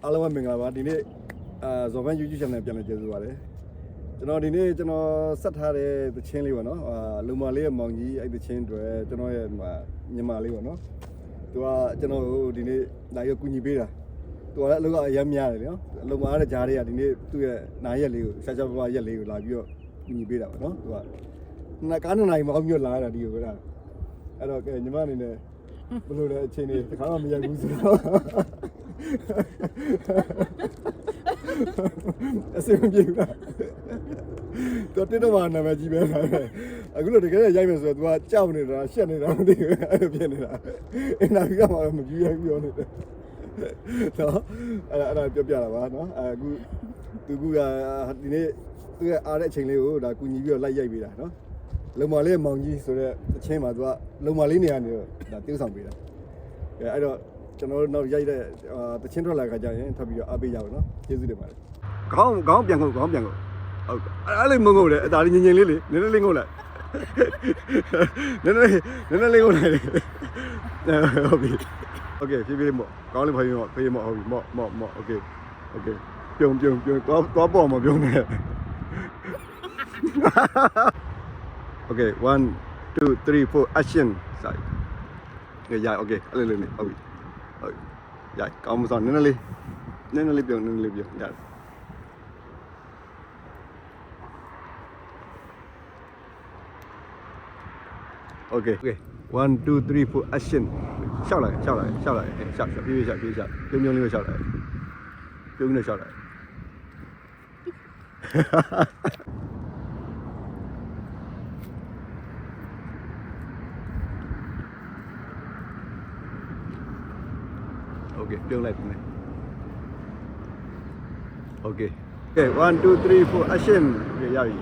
အားလုံးပဲမင်္ဂလာပါဒီနေ့ဇော်ဖန် YouTube channel ပြန်လည်ကြိုဆိုပါရစေကျွန်တော်ဒီနေ့ကျွန်တော်ဆက်ထားတဲ့သချင်းလေးပေါ့နော်လုံမာလေးရဲ့မောင်ကြီးအဲ့သချင်းတွေကျွန်တော်ရဲ့ညီမလေးပေါ့နော်သူကကျွန်တော်ဒီနေ့လာရကူညီပေးတာသူကလည်းအလုပ်ကအများများတယ်နော်လုံမာတဲ့ဂျားတွေကဒီနေ့သူ့ရဲ့နားရက်လေးကိုရှားရှားပါးရက်လေးကိုလာပြီးတော့ကူညီပေးတာပေါ့နော်သူကကားနိုင်မအောင်မျိုးလာရတာဒီကိုပဲလားအဲ့တော့ကဲညီမအနေနဲ့ဘယ်လိုလဲအချိန်လေးတစ်ခါမှမရိုက်ဘူးဆိုတော့အစင်ပြေဘူးလားတော့တက်တော့မှနာမည်ကြီးပဲအခုလိုတကယ်ရိုက်မယ်ဆိုတော့ तू ကကြောက်နေတာရှက်နေတာမသိဘူးအဲ့လိုဖြစ်နေတာအင်တာဗျူးကမှမကြည့်ရဘူးပြောနေတယ်နော်အဲ့ဒါပြောပြတာပါနော်အခုသူကဒီနေ့သူကအားတဲ့အချိန်လေးကိုဒါကူညီပြီးတော့လိုက်ရိုက်ပေးတာနော်လုံမာလေးမောင်ကြီးဆိုတဲ့အချင်းမှာ तू ကလုံမာလေးနေရာနေတော့ဒါtiêuဆောင်ပေးတာအဲ့တော့ကျွန်တော်တို့နောက်ရိုက်တဲ့တချင်းထွက်လာခါကျရင်ထပ်ပြီးတော့အားပေးကြပါနော်ကျေးဇူးတင်ပါတယ်ခေါင်းပြန်ခုတ်ဟုတ်အဲ့လေးမငုံလေအသာလေးငင်ငင်လေးလေနည်းနည်းလေးငုံလိုက်နည်းနည်းလေးငုံလိုက်ဟုတ်ပြီโอเคဖြည်းဖြည်းမော့ခေါင်းလေးဖေးမော့ဟုတ်ပြီမော့โอเคပြုံသွားပေါ်မှာပြုံးနေโอเค1 2 3 4 action side ရโอเคအဲ့လေးနေဟုတ်ပြီရကောင်းမစောနည်းနည်းလေးပြုံရတယ်โอเค1 2 3 4 action ရှောက်လိုက်ရှောက်ပြေးပြုံးလေးကိုရှောက်လိုက်ပြုံးနေရှောက်လိုက်โอเคပြုံးလိုက်ပြီโอเค1 2 3 4 action ရပြီ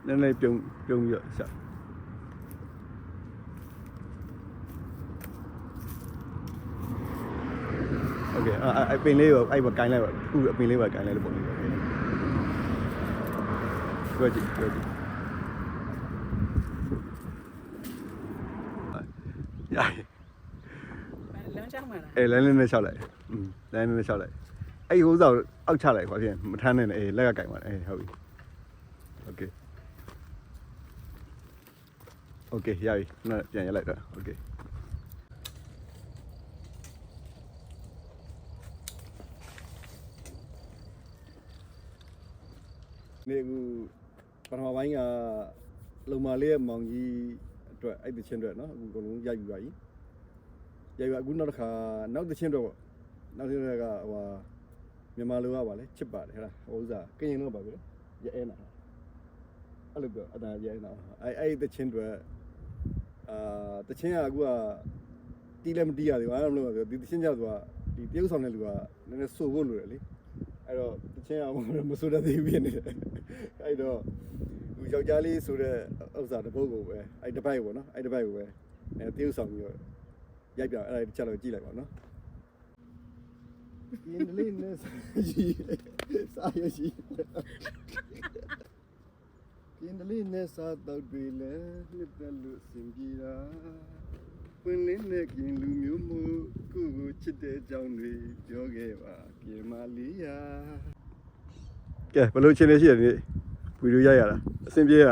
နည်းနည်းပြုံးပြီးတော့ရှောက်โอเคအဲ့ပင်လေးကိုအဲ့ဘကိုင်းလိုက်ပါအခုအပင်လေးပဲကိုင်းလိုက်လို့ပုံလေးပဲပြောကြည့်ရလမ်းချမှာလားလမ်းလေးနဲ့လျှောက်လိုက်လမ်းလေးနဲ့လျှောက်လိုက်အဲ့ဟိုးစောအောက်ချလိုက်ပါဖြင့်မထမ်းနဲ့လက်ကကိုင်းပါဟုတ်ပြီโอเคရပြီနော်ပြန်ရလိုက်တော့โอเคနေကူပထမပိုင်းကလုံမာလေးရဲ့မောင်ကြီးအတွက်အဲ့တချင်းအတွက်နော်အခုအကုန်လုံးရိုက်ပြီးပါပြီအခုနောက်တစ်ခါနောက်တချင်းအတွက်ပေါ့နောက်တစ်ချက်ကမြန်မာလိုကပါလေချစ်ပါတယ်ဟဲ့လားဟိုဥစားကရင်တော့ပါပြီရဲအဲနာအဲ့လိုပြောအတားရဲနာအဲ့တချင်းအတွက်တချင်းကအခုကတီးလည်းမတီးရသေးဘူးအဲ့လိုပြောဒီတချင်းကြောက်ဆိုတာဒီတရုတ်ဆောင်တဲ့လူကနည်းနည်းစိုးဖို့လိုတယ်လေအဲ့တော့တချင်းကမစိုးတတ်သေးဘူးဖြစ်နေတယ်အဲ့တော့သူယောက်ျားလေးဆိုတဲ့ဥစ္စာတစ်ပုဒ်ကိုပဲအဲ့တစ်ပိုက်ပေါ့နော်အဲ့တစ်ပိုက်ကိုပဲတရုတ်ဆောင်ပြီးတော့ရိုက်ပြအဲ့ဒါတစ်ချက်လောက်ကြည့်လိုက်ပါနော်ဒီလေးနဲ့စာရရှိဒီလေးနဲ့စာတော့တွေလဲနှစ်သက်လို့စင်ပြေတာပင်လင်းနဲ့กินလူမျိုးမို့ကိုကိုချစ်တဲ့အကြောင်းတွေပြောခဲ့ပါပြေမလေးရာကဲဘယ်လိုချင်းလေးရှိရဒီဗီဒီယိုရိုက်ရတာအဆင်ပြေရ